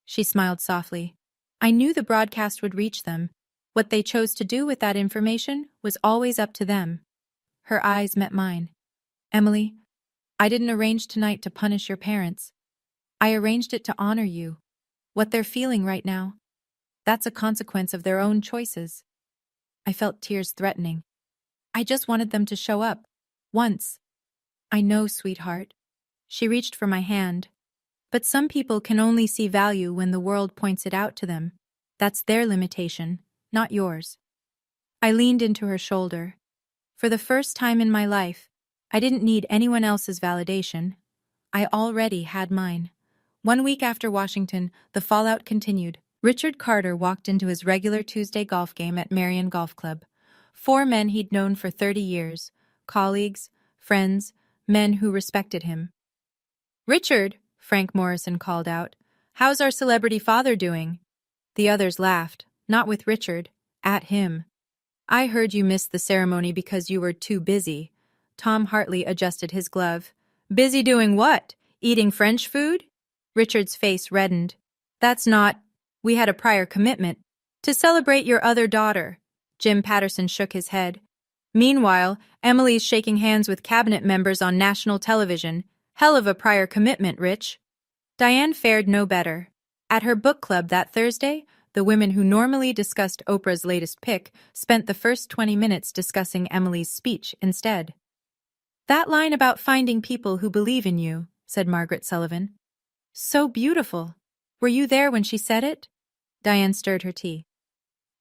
She smiled softly. "I knew the broadcast would reach them. What they chose to do with that information was always up to them." Her eyes met mine. "Emily, I didn't arrange tonight to punish your parents. I arranged it to honor you. What they're feeling right now, that's a consequence of their own choices." I felt tears threatening. "I just wanted them to show up. Once." "I know, sweetheart." She reached for my hand. "But some people can only see value when the world points it out to them. That's their limitation, not yours." I leaned into her shoulder. For the first time in my life, I didn't need anyone else's validation. I already had mine. 1 week after Washington, the fallout continued. Richard Carter walked into his regular Tuesday golf game at Marion Golf Club. 4 men he'd known for 30 years, colleagues, friends, men who respected him. "Richard," Frank Morrison called out, "how's our celebrity father doing?" The others laughed, not with Richard, at him. "I heard you missed the ceremony because you were too busy." Tom Hartley adjusted his glove. "Busy doing what? Eating French food?" Richard's face reddened. "That's not. We had a prior commitment. To celebrate your other daughter." Jim Patterson shook his head. "Meanwhile, Emily's shaking hands with cabinet members on national television. Hell of a prior commitment, Rich." Diane fared no better. At her book club that Thursday, the women who normally discussed Oprah's latest pick spent the first 20 minutes discussing Emily's speech instead. "That line about finding people who believe in you," said Margaret Sullivan. "So beautiful. Were you there when she said it?" Diane stirred her tea.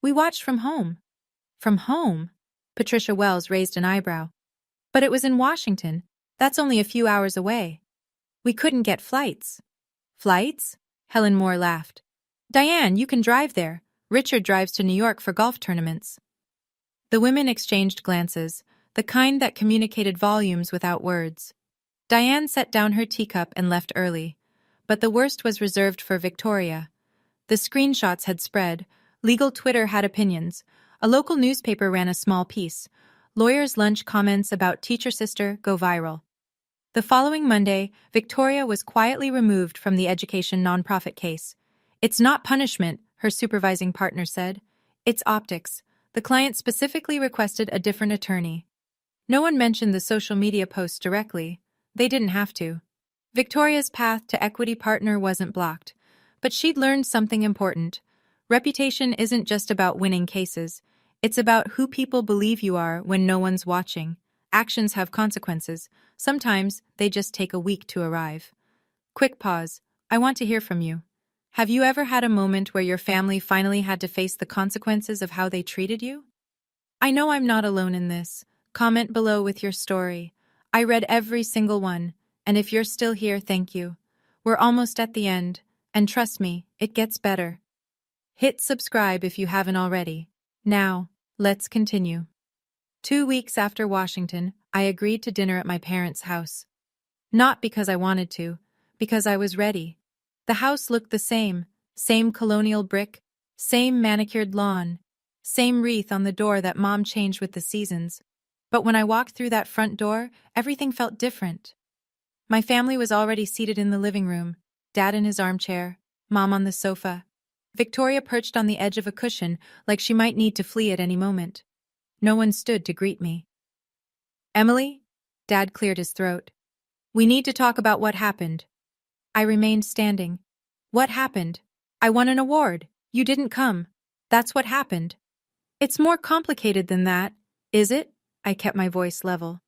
"We watched from home." "From home?" Patricia Wells raised an eyebrow. But it was in Washington. That's only a few hours away. We couldn't get flights. Flights? Helen Moore laughed. Diane, you can drive there. Richard drives to New York for golf tournaments. The women exchanged glances, the kind that communicated volumes without words. Diane set down her teacup and left early. But the worst was reserved for Victoria. The screenshots had spread. Legal Twitter had opinions. A local newspaper ran a small piece. Lawyers' lunch comments about teacher sister go viral. The following Monday, Victoria was quietly removed from the education nonprofit case. It's not punishment, her supervising partner said. It's optics. The client specifically requested a different attorney. No one mentioned the social media posts directly. They didn't have to. Victoria's path to equity partner wasn't blocked. But she'd learned something important. Reputation isn't just about winning cases. It's about who people believe you are when no one's watching. Actions have consequences. Sometimes they just take a week to arrive. Quick pause. I want to hear from you. Have you ever had a moment where your family finally had to face the consequences of how they treated you? I know I'm not alone in this. Comment below with your story. I read every single one, and if you're still here, thank you. We're almost at the end, and trust me, it gets better. Hit subscribe if you haven't already. Now, let's continue. 2 weeks after Washington, I agreed to dinner at my parents' house. Not because I wanted to, because I was ready. The house looked the same colonial brick, same manicured lawn, same wreath on the door that Mom changed with the seasons. But when I walked through that front door, everything felt different. My family was already seated in the living room, Dad in his armchair, Mom on the sofa. Victoria perched on the edge of a cushion like she might need to flee at any moment. No one stood to greet me. Emily? Dad cleared his throat. We need to talk about what happened. I remained standing. What happened? I won an award. You didn't come. That's what happened. It's more complicated than that, is it? I kept my voice level.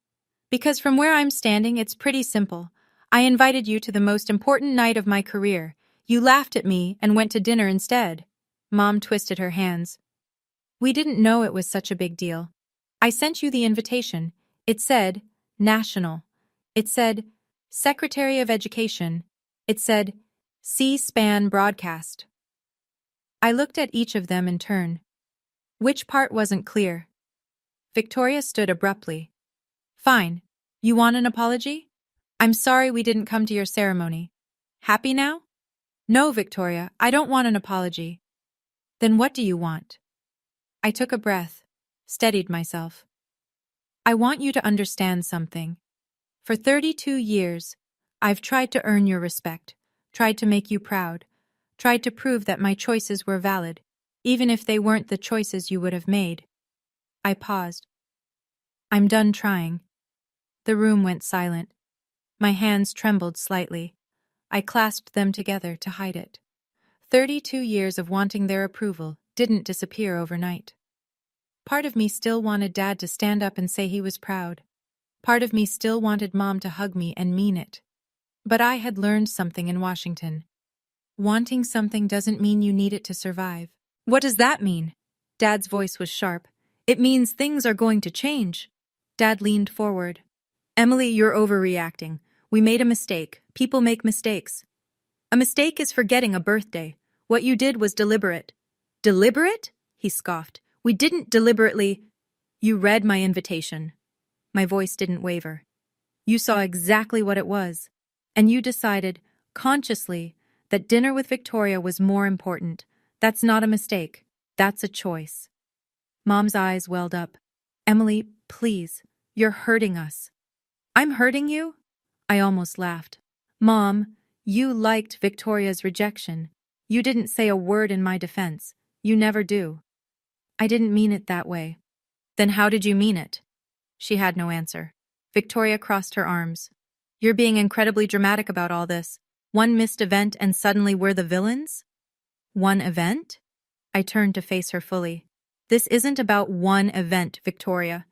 Because from where I'm standing, it's pretty simple. I invited you to the most important night of my career. You laughed at me and went to dinner instead. Mom twisted her hands. We didn't know it was such a big deal. I sent you the invitation. It said, National. It said, Secretary of Education. It said, C-SPAN broadcast. I looked at each of them in turn. Which part wasn't clear? Victoria stood abruptly. Fine. You want an apology? I'm sorry we didn't come to your ceremony. Happy now? No, Victoria, I don't want an apology. Then what do you want? I took a breath, steadied myself. I want you to understand something. For 32 years, I've tried to earn your respect, tried to make you proud, tried to prove that my choices were valid, even if they weren't the choices you would have made. I paused. I'm done trying. The room went silent. My hands trembled slightly. I clasped them together to hide it. 32 years of wanting their approval didn't disappear overnight. Part of me still wanted Dad to stand up and say he was proud. Part of me still wanted Mom to hug me and mean it. But I had learned something in Washington. Wanting something doesn't mean you need it to survive. What does that mean? Dad's voice was sharp. It means things are going to change. Dad leaned forward. Emily, you're overreacting. We made a mistake. People make mistakes. A mistake is forgetting a birthday. What you did was deliberate. Deliberate? He scoffed. We didn't deliberately. You read my invitation. My voice didn't waver. You saw exactly what it was. And you decided, consciously, that dinner with Victoria was more important. That's not a mistake. That's a choice. Mom's eyes welled up. Emily, please. You're hurting us. I'm hurting you? I almost laughed. Mom, you liked Victoria's rejection. You didn't say a word in my defense. You never do. I didn't mean it that way. Then how did you mean it? She had no answer. Victoria crossed her arms. You're being incredibly dramatic about all this. One missed event and suddenly we're the villains? One event? I turned to face her fully. This isn't about one event, Victoria.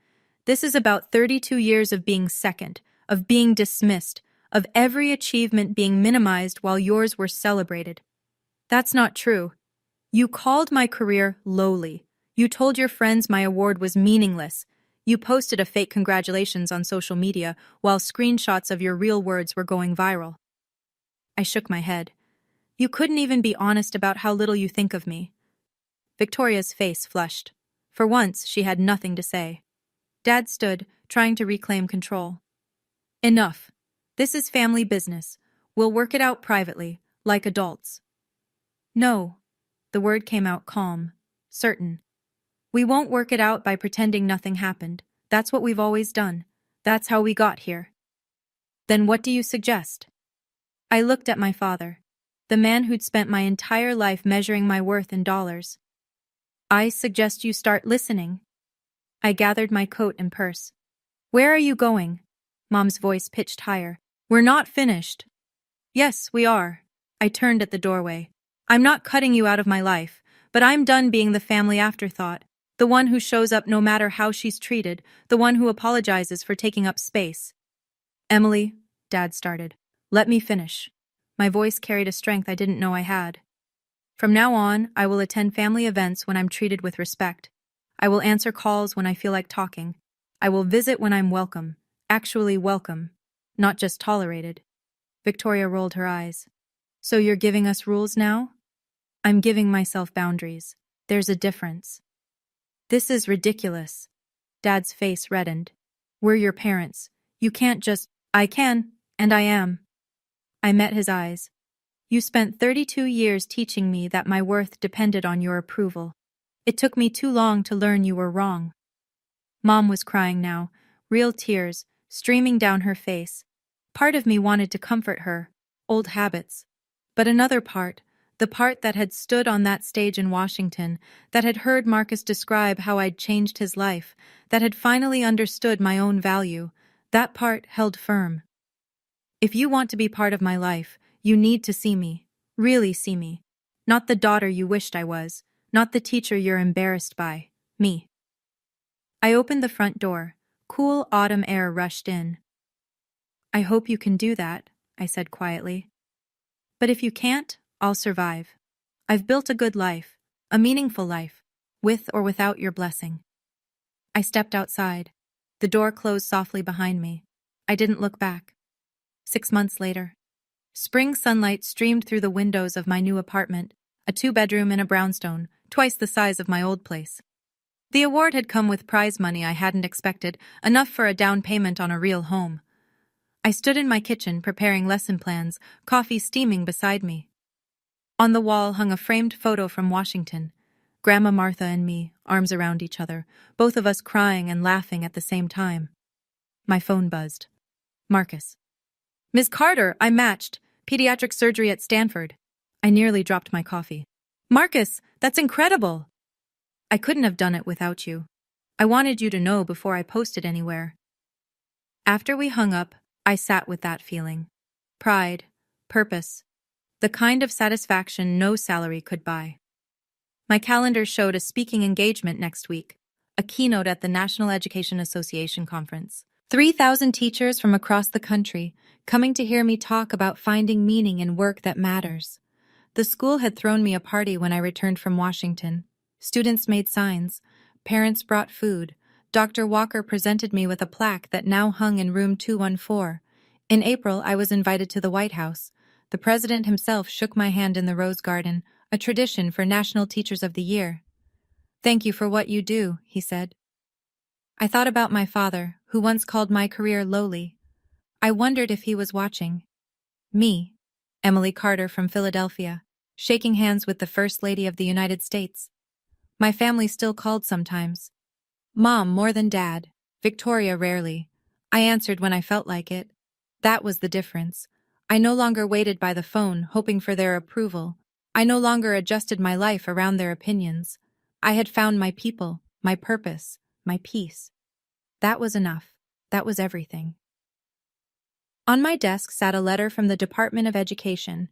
This is about 32 years of being second, of being dismissed, of every achievement being minimized while yours were celebrated. That's not true. You called my career lowly. You told your friends my award was meaningless. You posted a fake congratulations on social media while screenshots of your real words were going viral. I shook my head. You couldn't even be honest about how little you think of me. Victoria's face flushed. For once, she had nothing to say. Dad stood, trying to reclaim control. Enough. This is family business. We'll work it out privately, like adults. No. The word came out calm, certain. We won't work it out by pretending nothing happened. That's what we've always done. That's how we got here. Then what do you suggest? I looked at my father, the man who'd spent my entire life measuring my worth in dollars. I suggest you start listening. I gathered my coat and purse. Where are you going? Mom's voice pitched higher. We're not finished. Yes, we are. I turned at the doorway. I'm not cutting you out of my life, but I'm done being the family afterthought, the one who shows up no matter how she's treated, the one who apologizes for taking up space. Emily, Dad started. Let me finish. My voice carried a strength I didn't know I had. From now on, I will attend family events when I'm treated with respect. I will answer calls when I feel like talking. I will visit when I'm welcome, actually welcome, not just tolerated. Victoria rolled her eyes. So you're giving us rules now? I'm giving myself boundaries. There's a difference. This is ridiculous. Dad's face reddened. We're your parents. You can't just— I can, and I am. I met his eyes. You spent 32 years teaching me that my worth depended on your approval. It took me too long to learn you were wrong. Mom was crying now, real tears, streaming down her face. Part of me wanted to comfort her, old habits. But another part, the part that had stood on that stage in Washington, that had heard Marcus describe how I'd changed his life, that had finally understood my own value, that part held firm. If you want to be part of my life, you need to see me, really see me. Not the daughter you wished I was, not the teacher you're embarrassed by, me. I opened the front door. Cool autumn air rushed in. I hope you can do that, I said quietly. But if you can't, I'll survive. I've built a good life, a meaningful life, with or without your blessing. I stepped outside. The door closed softly behind me. I didn't look back. 6 months later. Spring sunlight streamed through the windows of my new apartment, a 2-bedroom in a brownstone, twice the size of my old place. The award had come with prize money I hadn't expected, enough for a down payment on a real home. I stood in my kitchen preparing lesson plans, coffee steaming beside me. On the wall hung a framed photo from Washington. Grandma Martha and me, arms around each other, both of us crying and laughing at the same time. My phone buzzed. Marcus. Ms. Carter, I matched. Pediatric surgery at Stanford. I nearly dropped my coffee. Marcus, that's incredible. I couldn't have done it without you. I wanted you to know before I posted anywhere. After we hung up, I sat with that feeling. Pride, purpose, the kind of satisfaction no salary could buy. My calendar showed a speaking engagement next week, a keynote at the National Education Association conference. 3,000 teachers from across the country coming to hear me talk about finding meaning in work that matters. The school had thrown me a party when I returned from Washington. Students made signs. Parents brought food. Dr. Walker presented me with a plaque that now hung in room 214. In April, I was invited to the White House. The president himself shook my hand in the Rose Garden, a tradition for National Teachers of the Year. Thank you for what you do, he said. I thought about my father, who once called my career lowly. I wondered if he was watching. Me, Emily Carter from Philadelphia, shaking hands with the First Lady of the United States. My family still called sometimes. Mom more than Dad, Victoria rarely. I answered when I felt like it. That was the difference. I no longer waited by the phone, hoping for their approval. I no longer adjusted my life around their opinions. I had found my people, my purpose, my peace. That was enough. That was everything. On my desk sat a letter from the Department of Education.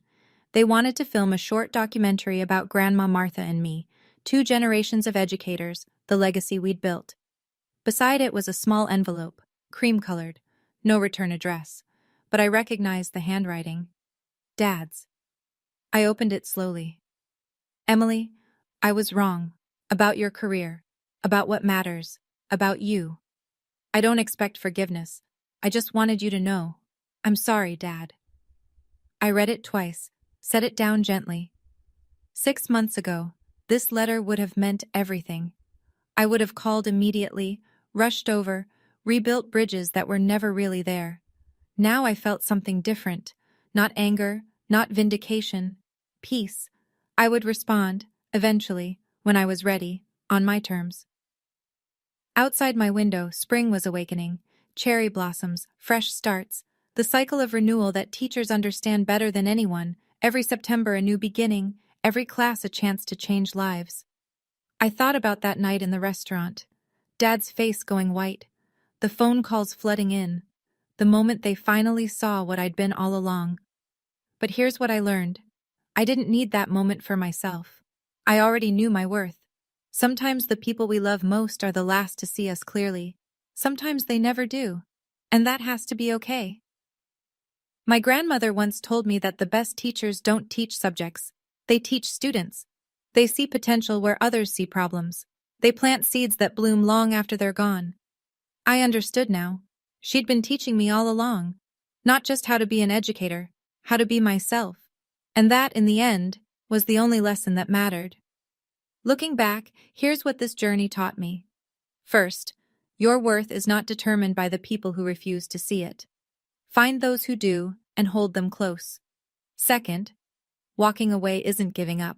They wanted to film a short documentary about Grandma Martha and me, 2 generations of educators, the legacy we'd built. Beside it was a small envelope, cream-colored, no return address, but I recognized the handwriting. Dad's. I opened it slowly. Emily, I was wrong. About your career. About what matters. About you. I don't expect forgiveness. I just wanted you to know. I'm sorry, Dad. I read it twice, set it down gently. 6 months ago, this letter would have meant everything. I would have called immediately, rushed over, rebuilt bridges that were never really there. Now I felt something different. Not anger, not vindication. Peace. I would respond, eventually, when I was ready, on my terms. Outside my window, spring was awakening. Cherry blossoms, fresh starts, the cycle of renewal that teachers understand better than anyone. Every September a new beginning, every class a chance to change lives. I thought about that night in the restaurant. Dad's face going white. The phone calls flooding in. The moment they finally saw what I'd been all along. But here's what I learned. I didn't need that moment for myself. I already knew my worth. Sometimes the people we love most are the last to see us clearly. Sometimes they never do. And that has to be okay. My grandmother once told me that the best teachers don't teach subjects. They teach students. They see potential where others see problems. They plant seeds that bloom long after they're gone. I understood now. She'd been teaching me all along. Not just how to be an educator, how to be myself. And that, in the end, was the only lesson that mattered. Looking back, here's what this journey taught me. First, your worth is not determined by the people who refuse to see it. Find those who do and hold them close. Second, walking away isn't giving up.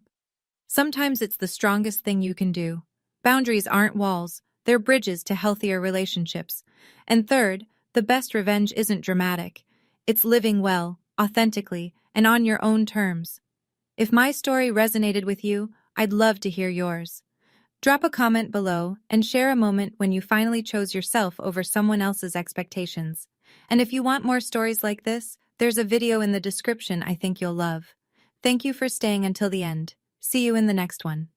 Sometimes it's the strongest thing you can do. Boundaries aren't walls, they're bridges to healthier relationships. And third, the best revenge isn't dramatic. It's living well, authentically, and on your own terms. If my story resonated with you, I'd love to hear yours. Drop a comment below and share a moment when you finally chose yourself over someone else's expectations. And if you want more stories like this, there's a video in the description I think you'll love. Thank you for staying until the end. See you in the next one.